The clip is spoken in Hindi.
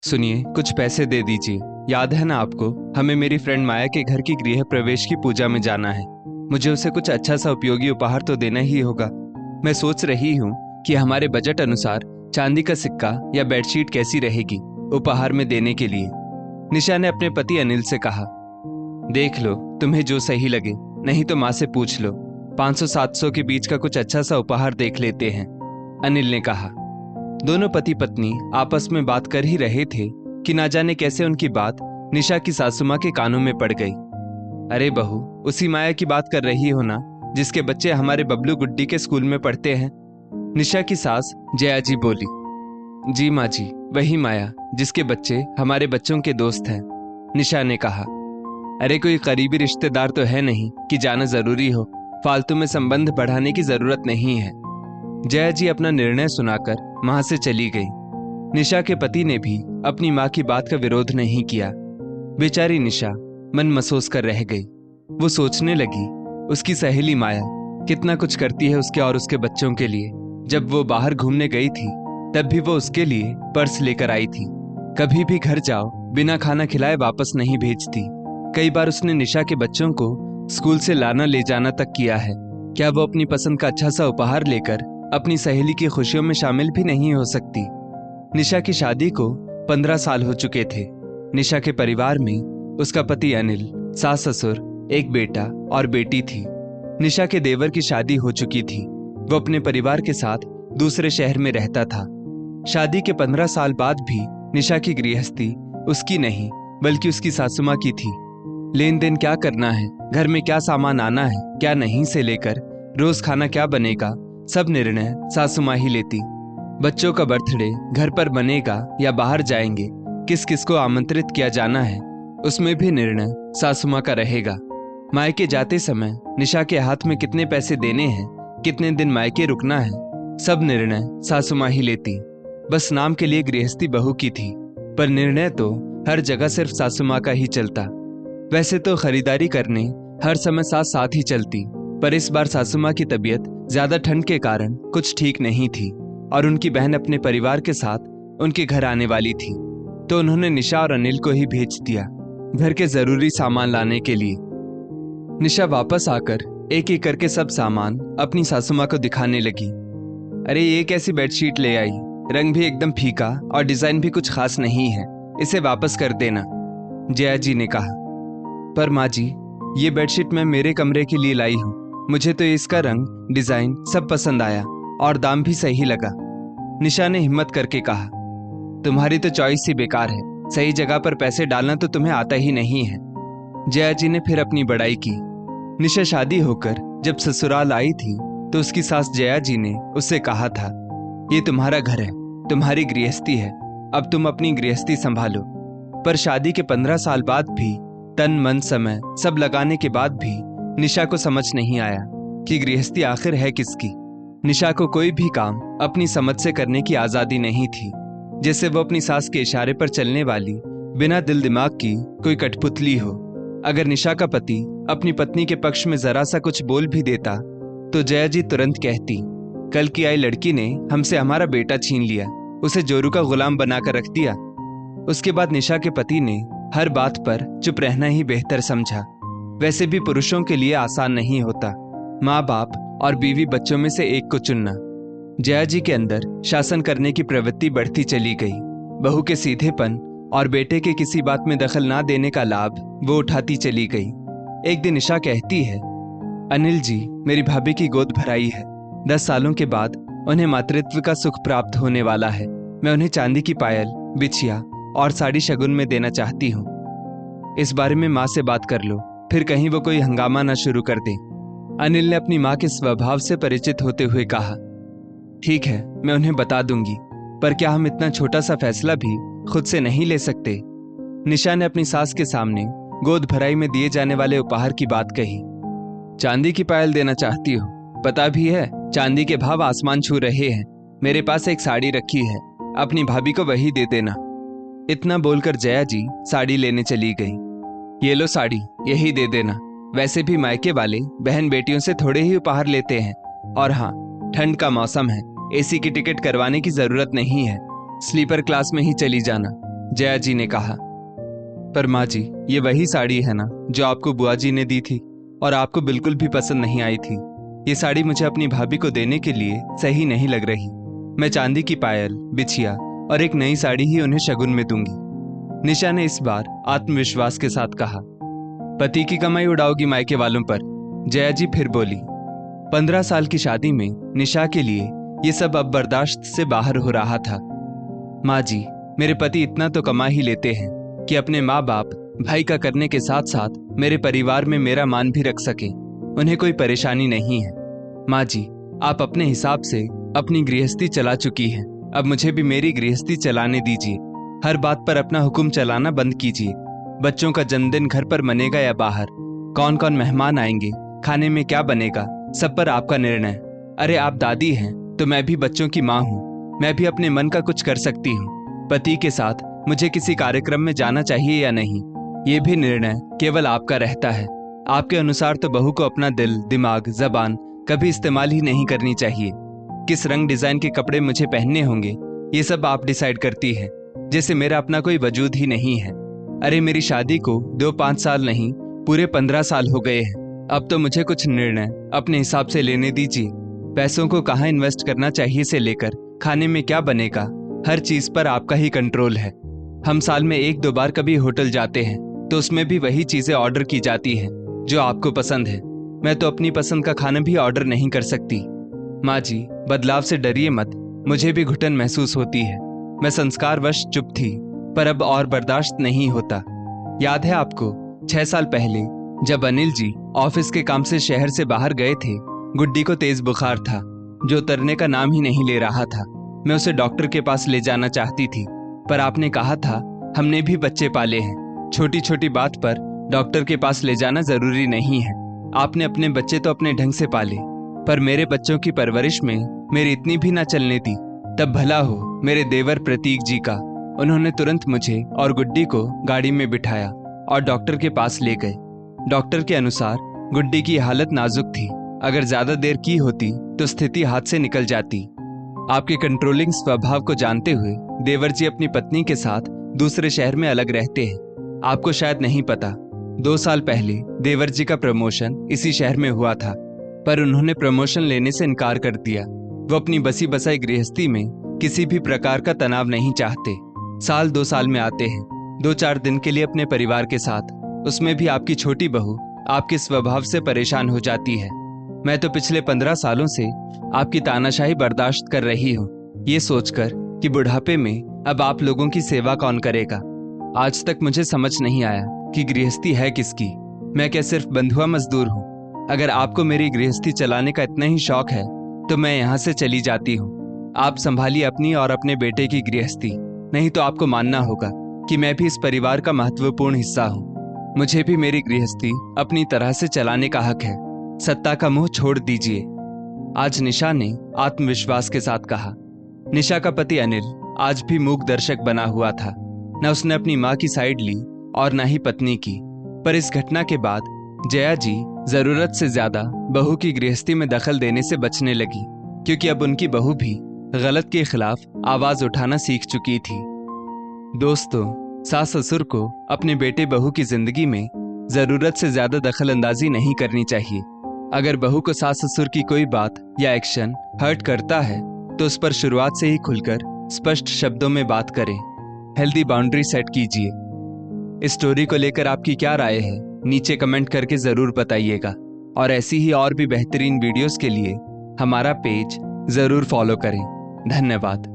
सुनिए, कुछ पैसे दे दीजिए। याद है ना आपको, हमें मेरी फ्रेंड माया के घर की गृह प्रवेश की पूजा में जाना है। मुझे उसे कुछ अच्छा सा उपयोगी उपहार तो देना ही होगा। मैं सोच रही हूँ कि हमारे बजट अनुसार चांदी का सिक्का या बेडशीट कैसी रहेगी उपहार में देने के लिए। निशा ने अपने पति अनिल से कहा, देख लो, तुम्हें जो सही लगे, नहीं तो माँ से पूछ लो। 500-700 के बीच का कुछ अच्छा सा उपहार देख लेते हैं, अनिल ने कहा। दोनों पति पत्नी आपस में बात कर ही रहे थे कि ना जाने कैसे उनकी बात निशा की सासू माँ के कानों में पड़ गई। अरे बहू, उसी माया की बात कर रही हो ना, जिसके बच्चे हमारे बबलू गुड्डी के स्कूल में पढ़ते हैं? निशा की सास जया जी बोली। जी माँ जी, वही माया जिसके बच्चे हमारे बच्चों के दोस्त हैं, निशा ने कहा। अरे कोई करीबी रिश्तेदार तो है नहीं कि जाना जरूरी हो। फालतू में संबंध बढ़ाने की जरूरत नहीं है। जया जी अपना निर्णय सुनाकर वहां से चली गई। निशा के पति ने भी अपनी माँ की बात का विरोध नहीं किया। बेचारी निशा मन महसूस कर रह गई। वो सोचने लगी, उसकी सहेली माया कितना कुछ करती है उसके और उसके बच्चों के लिए। जब वो बाहर घूमने गई थी तब भी वो उसके लिए पर्स लेकर आई थी। कभी भी घर जाओ बिना खाना खिलाए वापस नहीं भेजती। कई बार उसने निशा के बच्चों को स्कूल से लाना ले जाना तक किया है। क्या वो अपनी पसंद का अच्छा सा उपहार लेकर अपनी सहेली की खुशियों में शामिल भी नहीं हो सकती? निशा की शादी को 15 साल हो चुके थे। निशा के परिवार में उसका पति अनिल, सास ससुर, एक बेटा और बेटी थी। निशा के देवर की शादी हो चुकी थी। वो अपने परिवार के साथ दूसरे शहर में रहता था। शादी के 15 साल बाद भी निशा की गृहस्थी उसकी नहीं बल्कि उसकी सासू माँ की थी। लेन देन क्या करना है, घर में क्या सामान आना है क्या नहीं से लेकर रोज खाना क्या बनेगा, सब निर्णय सासू माँ ही लेती। बच्चों का बर्थडे घर पर बनेगा या बाहर जाएंगे, किस किस को आमंत्रित किया जाना है, उसमें भी निर्णय सासू माँ का रहेगा। मायके जाते समय निशा के हाथ में कितने पैसे देने हैं, कितने दिन मायके रुकना है, सब निर्णय सासू माँ ही लेती। बस नाम के लिए गृहस्थी बहू की थी, पर निर्णय तो हर जगह सिर्फ सासू माँ का ही चलता। वैसे तो खरीदारी करने हर समय साथ साथ ही चलती, पर इस बार सासू माँ की तबीयत ज्यादा ठंड के कारण कुछ ठीक नहीं थी और उनकी बहन अपने परिवार के साथ उनके घर आने वाली थी। तो उन्होंने निशा और अनिल को ही भेज दिया घर के जरूरी सामान लाने के लिए। निशा वापस आकर एक एक करके सब सामान अपनी सासू माँ को दिखाने लगी। अरे ये कैसी बेडशीट ले आई, रंग भी एकदम फीका और डिजाइन भी कुछ खास नहीं है, इसे वापस कर देना, जया जी ने कहा। पर माँ जी, ये बेडशीट मैं मेरे कमरे के लिए लाई हूँ। मुझे तो इसका रंग, डिजाइन सब पसंद आया और दाम भी सही लगा, निशा ने हिम्मत करके कहा। तुम्हारी तो चॉइस ही बेकार है, सही जगह पर पैसे डालना तो तुम्हें आता ही नहीं है, जया जी ने फिर अपनी बड़ाई की। निशा शादी होकर जब ससुराल आई थी तो उसकी सास जया जी ने उससे कहा था, ये तुम्हारा घर है, तुम्हारी गृहस्थी है, अब तुम अपनी गृहस्थी संभालो। पर शादी के 15 साल बाद भी तन मन समय सब लगाने के बाद भी निशा को समझ नहीं आया कि गृहस्थी आखिर है किसकी। निशा को कोई भी काम अपनी समझ से करने की आजादी नहीं थी, जैसे वो अपनी सास के इशारे पर चलने वाली बिना दिल दिमाग की कोई कठपुतली हो। अगर निशा का पति अपनी पत्नी के पक्ष में जरा सा कुछ बोल भी देता तो जया जी तुरंत कहती, कल की आई लड़की ने हमसे हमारा बेटा छीन लिया, उसे जोरू का गुलाम बनाकर रख दिया। उसके बाद निशा के पति ने हर बात पर चुप रहना ही बेहतर समझा। वैसे भी पुरुषों के लिए आसान नहीं होता माँ बाप और बीवी बच्चों में से एक को चुनना। जया जी के अंदर शासन करने की प्रवृत्ति बढ़ती चली गई। बहू के सीधेपन और बेटे के किसी बात में दखल ना देने का लाभ वो उठाती चली गई। एक दिन निशा कहती है, अनिल जी, मेरी भाभी की गोद भराई है। 10 सालों के बाद उन्हें मातृत्व का सुख प्राप्त होने वाला है। मैं उन्हें चांदी की पायल, बिछिया और साड़ी शगुन में देना चाहती हूँ। इस बारे में माँ से बात कर लो, फिर कहीं वो कोई हंगामा न शुरू कर दे। अनिल ने अपनी माँ के स्वभाव से परिचित होते हुए कहा, ठीक है, मैं उन्हें बता दूंगी, पर क्या हम इतना छोटा सा फैसला भी खुद से नहीं ले सकते? निशा ने अपनी सास के सामने गोद भराई में दिए जाने वाले उपहार की बात कही। चांदी की पायल देना चाहती हो? पता भी है चांदी के भाव आसमान छू रहे हैं। मेरे पास एक साड़ी रखी है, अपनी भाभी को वही दे देना। इतना बोलकर जया जी साड़ी लेने चली गई। ये लो साड़ी, यही दे देना। वैसे भी मायके वाले बहन बेटियों से थोड़े ही उपहार लेते हैं। और हाँ, ठंड का मौसम है, एसी की टिकट करवाने की जरूरत नहीं है, स्लीपर क्लास में ही चली जाना। जया जी ने कहा। पर माँ जी, ये वही साड़ी है ना जो आपको बुआ जी ने दी थी और आपको बिल्कुल भी पसंद नहीं आई थी। ये साड़ी मुझे अपनी भाभी को देने के लिए सही नहीं लग रही। मैं चांदी की पायल, बिछिया और एक नई साड़ी ही उन्हें शगुन में दूंगी। निशा ने इस बार आत्मविश्वास के साथ कहा। पति की कमाई उड़ाओगी मायके वालों पर? जया जी फिर बोली। 15 साल की शादी में निशा के लिए ये सब अब बर्दाश्त से बाहर हो रहा था। माँ जी, मेरे पति इतना तो कमा ही लेते हैं कि अपने माँ बाप भाई का करने के साथ साथ मेरे परिवार में मेरा मान भी रख सके। उन्हें कोई परेशानी नहीं है। माँ जी, आप अपने हिसाब से अपनी गृहस्थी चला चुकी हैं, अब मुझे भी मेरी गृहस्थी चलाने दीजिए। हर बात पर अपना हुक्म चलाना बंद कीजिए। बच्चों का जन्मदिन घर पर मनेगा या बाहर, कौन कौन मेहमान आएंगे, खाने में क्या बनेगा, सब पर आपका निर्णय। अरे आप दादी हैं तो मैं भी बच्चों की माँ हूँ, मैं भी अपने मन का कुछ कर सकती हूँ। पति के साथ मुझे किसी कार्यक्रम में जाना चाहिए या नहीं, ये भी निर्णय केवल आपका रहता है। आपके अनुसार तो बहू को अपना दिल, दिमाग, जबान कभी इस्तेमाल ही नहीं करनी चाहिए। किस रंग डिजाइन के कपड़े मुझे पहनने होंगे, ये सब आप डिसाइड करती है, जैसे मेरा अपना कोई वजूद ही नहीं है। अरे मेरी शादी को 2-5 साल नहीं, पूरे 15 साल हो गए हैं। अब तो मुझे कुछ निर्णय अपने हिसाब से लेने दीजिए। पैसों को कहाँ इन्वेस्ट करना चाहिए से लेकर खाने में क्या बनेगा, हर चीज पर आपका ही कंट्रोल है। हम साल में 1-2 बार कभी होटल जाते हैं तो उसमें भी वही चीजें ऑर्डर की जाती हैं जो आपको पसंद है। मैं तो अपनी पसंद का खाना भी ऑर्डर नहीं कर सकती। माँ जी, बदलाव से डरिए मत, मुझे भी घुटन महसूस होती है। मैं संस्कारवश चुप थी, पर अब और बर्दाश्त नहीं होता। याद है आपको 6 साल पहले जब अनिल जी ऑफिस के काम से शहर से बाहर गए थे, गुड्डी को तेज बुखार था जो उतरने का नाम ही नहीं ले रहा था। मैं उसे डॉक्टर के पास ले जाना चाहती थी, पर आपने कहा था हमने भी बच्चे पाले हैं, छोटी छोटी बात पर डॉक्टर के पास ले जाना जरूरी नहीं है। आपने अपने बच्चे तो अपने ढंग से पाले, पर मेरे बच्चों की परवरिश में मेरी इतनी भी ना चलने दी। तब भला हो मेरे देवर प्रतीक जी का, उन्होंने तुरंत मुझे और गुड्डी को गाड़ी में बिठाया और डॉक्टर के पास ले गए। डॉक्टर के अनुसार गुड्डी की हालत नाजुक थी, अगर ज्यादा देर की होती तो स्थिति हाथ से निकल जाती। आपके कंट्रोलिंग स्वभाव को जानते हुए देवर जी अपनी पत्नी के साथ दूसरे शहर में अलग रहते हैं। आपको शायद नहीं पता, 2 साल पहले देवर जी का प्रमोशन इसी शहर में हुआ था, पर उन्होंने प्रमोशन लेने से इनकार कर दिया। वो अपनी बसी बसाई गृहस्थी में किसी भी प्रकार का तनाव नहीं चाहते। साल 2 साल में आते हैं 2-4 दिन के लिए अपने परिवार के साथ, उसमें भी आपकी छोटी बहू आपके स्वभाव से परेशान हो जाती है। मैं तो पिछले 15 सालों से आपकी तानाशाही बर्दाश्त कर रही हूँ, ये सोचकर कि बुढ़ापे में अब आप लोगों की सेवा कौन करेगा। आज तक मुझे समझ नहीं आया कि गृहस्थी है किसकी। मैं क्या सिर्फ बंधुआ मजदूर हूँ? अगर आपको मेरी गृहस्थी चलाने का इतना ही शौक है तो मैं यहाँ से चली जाती हूँ। आप संभालिए अपनी और अपने बेटे की गृहस्थी, नहीं तो आपको मानना होगा कि मैं भी इस परिवार का महत्वपूर्ण हिस्सा हूँ। मुझे भी मेरी गृहस्थी अपनी तरह से चलाने का हक है। सत्ता का मुंह छोड़ दीजिए, आज निशा ने आत्मविश्वास के साथ कहा। निशा का पति अनिल आज भी मूक दर्शक बना हुआ था। न उसने अपनी माँ की साइड ली और न ही पत्नी की। पर इस घटना के बाद जया जी जरूरत से ज्यादा बहू की गृहस्थी में दखल देने से बचने लगी, क्योंकि अब उनकी बहू भी गलत के खिलाफ आवाज उठाना सीख चुकी थी। दोस्तों, सास ससुर को अपने बेटे बहू की जिंदगी में जरूरत से ज्यादा दखल अंदाजी नहीं करनी चाहिए। अगर बहू को सास ससुर की कोई बात या एक्शन हर्ट करता है तो उस पर शुरुआत से ही खुलकर स्पष्ट शब्दों में बात करें। हेल्दी बाउंड्री सेट कीजिए। इस स्टोरी को लेकर आपकी क्या राय है, नीचे कमेंट करके जरूर बताइएगा। और ऐसी ही और भी बेहतरीन वीडियोस के लिए हमारा पेज जरूर फॉलो करें। धन्यवाद।